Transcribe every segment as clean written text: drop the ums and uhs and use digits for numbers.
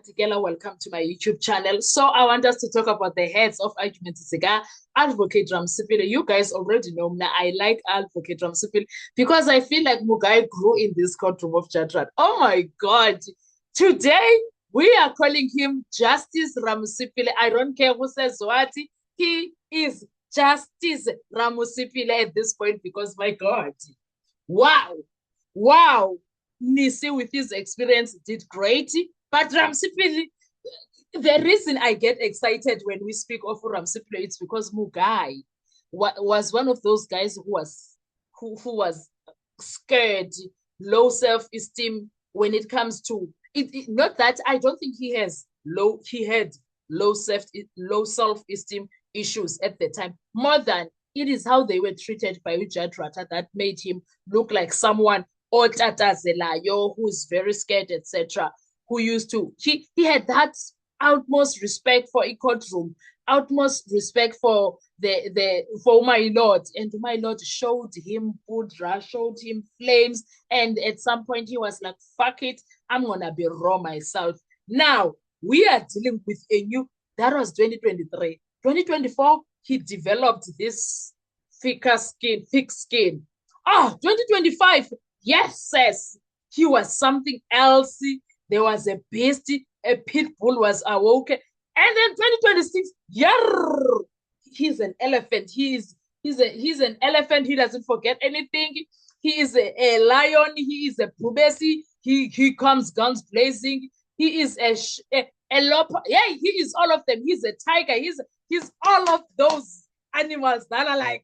Tikela, welcome to my YouTube channel. So I want us to talk about the heads of arguments. Advocate Ramsipile. You guys already know me. I like Advocate Ramsipile because I feel like Mugai grew in this courtroom of Jadrat. Oh my God. Today, we are calling him Justice Ramsipile. I don't care who says what. He is Justice Ramsipile at this point because, my God. Wow. Wow. Nisi, with his experience, did great. But Ramsipili, the reason I get excited when we speak of Ramsipili, it's because Mugai was one of those guys who was scared, low self-esteem when it comes to it. Not that I don't think he had low self-esteem issues at the time. More than it is how they were treated by Ujat Rata that made him look like someone or Tata Zelayo who's very scared, etc. Who used to he had that utmost respect for a courtroom, utmost respect for the for my lord, and my lord showed him Budra, showed him flames, and at some point he was like, "Fuck it, I'm gonna be raw myself." Now we are dealing with a new. That was 2023. 2024, he developed this thick skin. 2025, yes, says he was something else. There was a beast, a pit bull was awoken. And then 2026, yeah, he's an elephant. He's an elephant. He doesn't forget anything. He is a lion. He is a pubesi. He comes guns blazing. He is a leopard. Yeah, he is all of them. He's a tiger. He's all of those animals that are like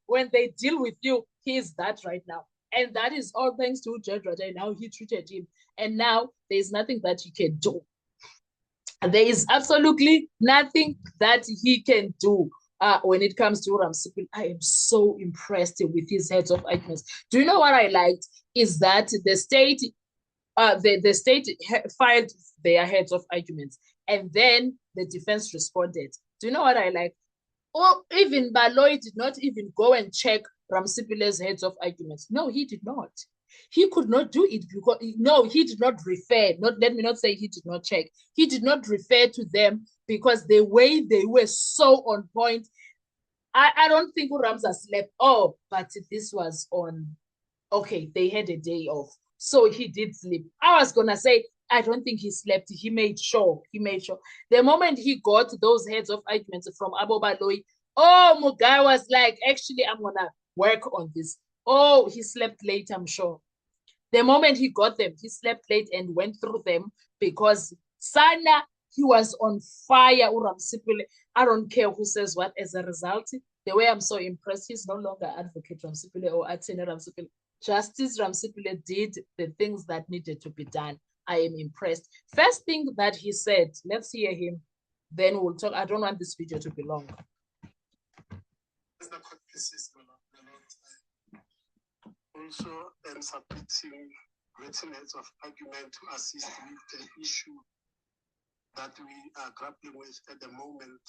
when they deal with you. He's that right now. And that is all thanks to Judge Rata. Now he treated him. And now there's nothing that you can do. There is absolutely nothing that he can do when it comes to Ramsipil. I am so impressed with his heads of arguments. Do you know what I liked? Is that the state filed their heads of arguments, and then the defense responded. Do you know what I like? Or even Baloy did not even go and check Ramsipile's heads of arguments. No, he did not. He could not do it because no, he did not refer. Not let me not say he did not check. He did not refer to them because the way they were so on point. I don't think Ramza slept. Oh, but this was on. Okay, they had a day off, so he did sleep. I was gonna say I don't think he slept. He made sure. He made sure. The moment he got those heads of arguments from Abo Baloy, oh, Mugai was like, actually, I'm gonna work on this. Oh, he slept late, I'm sure. The moment he got them, he slept late and went through them because Sana, he was on fire. Ramsipile. I don't care who says what as a result. The way I'm so impressed, he's no longer Advocate Ramsipile or Atene Ramsipile. Justice Ramsipile did the things that needed to be done. I am impressed. First thing that he said, let's hear him. Then we'll talk. I don't want this video to be long. Also, submitting written heads of argument to assist with the issue that we are grappling with at the moment.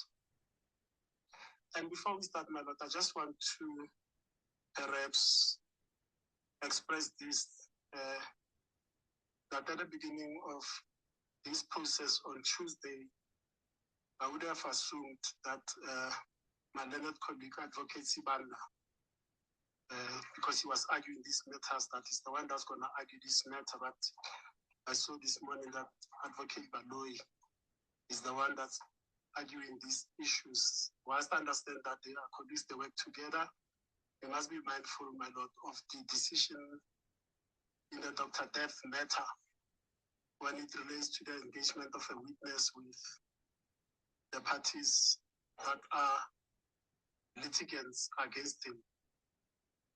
And before we start, my lord, I just want to perhaps express this, that at the beginning of this process on Tuesday, I would have assumed that my learned colleague, Advocate Sibanda, because he was arguing these matters, that is the one that's going to argue this matter. But I saw this morning that Advocate Baloy is the one that's arguing these issues. Whilst I understand that they are colleagues, they work together, they must be mindful, my lord, of the decision in the Dr. Death matter when it relates to the engagement of a witness with the parties that are litigants against him.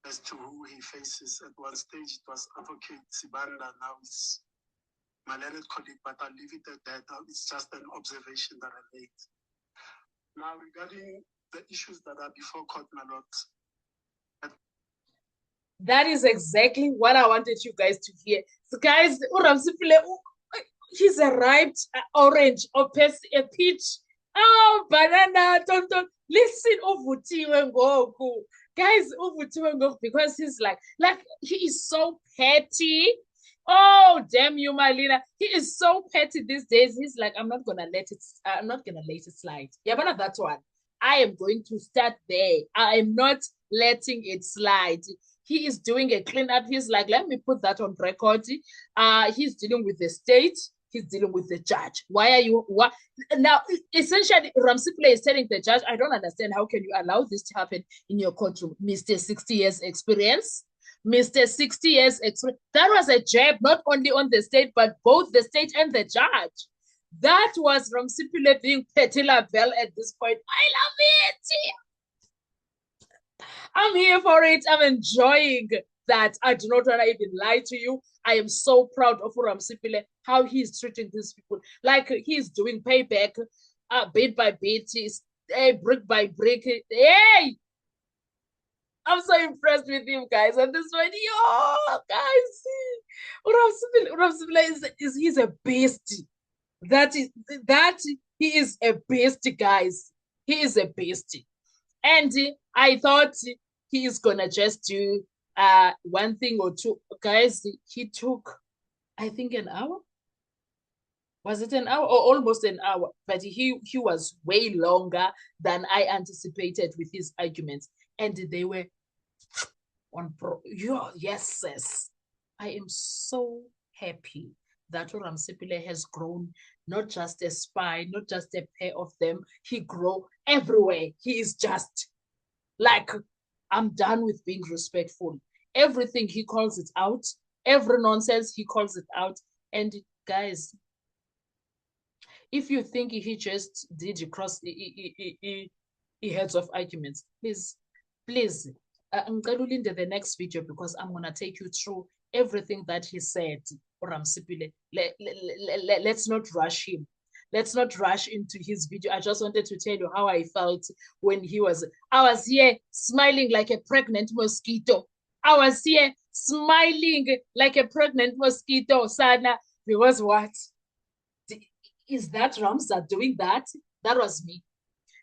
As to who he faces, at one stage it was Advocate Sibanda, now it's my learned colleague, but I'll leave it at that. It's just an observation that I made. Now, regarding the issues that are before court, my lord. That is exactly what I wanted you guys to hear. So guys, he's a ripe orange or a peach. Oh, banana, don't listen, Uvutiwe Ngoku. Guys, Uvutiwe Ngoku, because he's like he is so petty. Oh, damn you, Marlena. He is so petty these days. He's like, I'm not gonna let it. I'm not gonna let it slide. Yeah, but not that one. I am going to start there. I am not letting it slide. He is doing a cleanup. He's like, let me put that on record. He's dealing with the state. He's dealing with the judge. Why are you? What now? Essentially, Ramsipule is telling the judge, I don't understand. How can you allow this to happen in your courtroom, Mister 60 years experience? Mr. 60 years experience. That was a jab not only on the state, but both the state and the judge. That was Ramsipule being Petila Bell at this point. I love it. I'm here for it. I'm enjoying that. I do not want to even lie to you. I am so proud of Ramsipule, how he's treating these people. Like he's doing payback bit by bit, brick by brick. Hey, I'm so impressed with him, guys. And this one, yo, guys, Ramsipule he's a beast. That he is a beast, guys. He is a beast. And I thought he is gonna just do one thing or two. Guys, he took, I think, an hour. Was it an hour or almost an hour? But he was way longer than I anticipated with his arguments. And they were on pro. Yes, yes. I am so happy that Ramsipule has grown, not just a spy, not just a pair of them. He grow everywhere. He is just like, I'm done with being respectful. Everything he calls it out. Every nonsense he calls it out. And guys, if you think he just did cross he heads of arguments, please, please, the next video because I'm gonna take you through everything that he said. Ramsipule, let's not rush him. Let's not rush into his video. I just wanted to tell you how I felt when I was here smiling like a pregnant mosquito. I was here smiling like a pregnant mosquito, Sana, because what? Is that Ramsa doing that? That was me.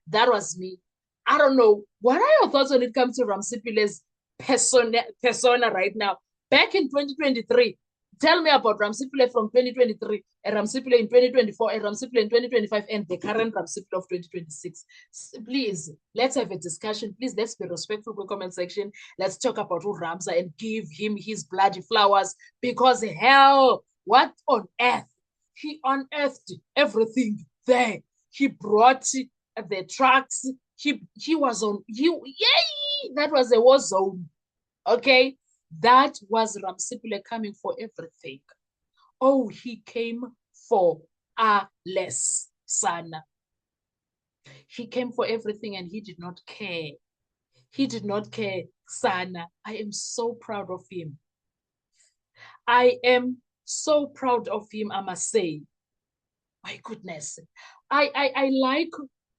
That was me. I don't know. What are your thoughts when it comes to Ramsipule's persona right now? Back in 2023, tell me about Ramsipule from 2023, a Ramsipule in 2024, a Ramsipule in 2025, and the current Ramsipule of 2026. Please, let's have a discussion. Please, let's be respectful in the comment section. Let's talk about Ramsa and give him his bloody flowers because hell, what on earth? He unearthed everything there. He brought the trucks. He was on yay! That was a war zone. Okay, that was Ramsipule coming for everything. Oh, he came for less, Sana. He came for everything and he did not care. He did not care, Sana. I am so proud of him. I am so proud of him, I must say. My goodness. I like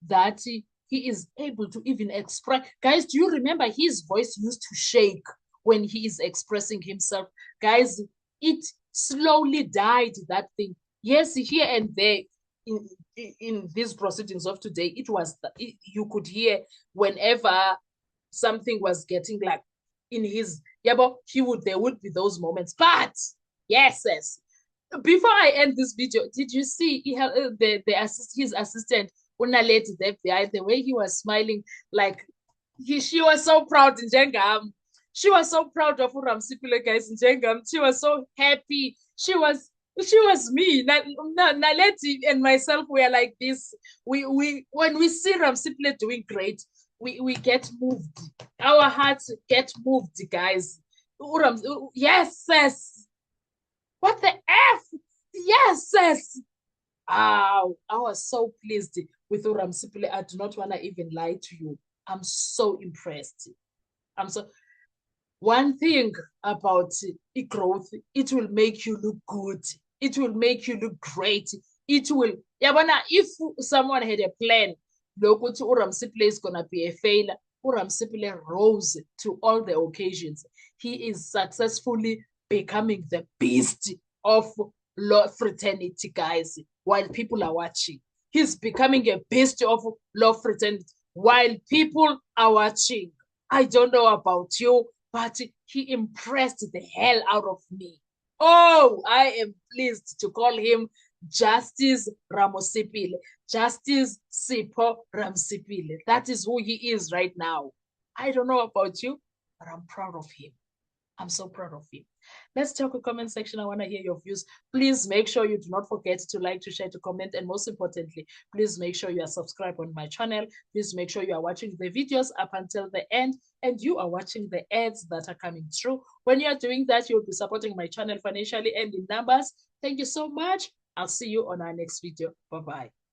that he is able to even express. Guys, do you remember his voice used to shake when he is expressing himself? Guys, it slowly died, that thing. Yes, here and there in these proceedings of today, you could hear whenever something was getting like in his, yeah, but there would be those moments. But yes, before I end this video, did you see his assistant, Unaleti, the FBI, the way he was smiling, like she was so proud in Jengam. She was so proud of Ramsipule, guys, in Jengam. She was so happy. She was me. Naleti and myself were like this. We when we see Ramsipule doing great, we get moved. Our hearts get moved, guys. Yes, yes. What the F? Yes, yes. I was so pleased with Ramsipule. I do not want to even lie to you. I'm so impressed. One thing about growth, it will make you look good. It will make you look great. It will, if someone had a plan, look, Ramsipule is going to be a failure. Ramsipule rose to all the occasions. He is successfully becoming the beast of law fraternity, guys, while people are watching. He's becoming a beast of law fraternity while people are watching. I don't know about you, but he impressed the hell out of me. Oh, I am pleased to call him Justice Ramosipile. Justice Sipho Ramosipile. That is who he is right now. I don't know about you, but I'm proud of him. I'm so proud of him. Let's talk a comment section. I want to hear your views. Please make sure you do not forget to like, to share, to comment, and most importantly, please make sure you are subscribed on my channel. Please make sure you are watching the videos up until the end and you are watching the ads that are coming through. When you are doing that, you'll be supporting my channel financially and in numbers. Thank you so much. I'll see you on our next video. Bye-bye.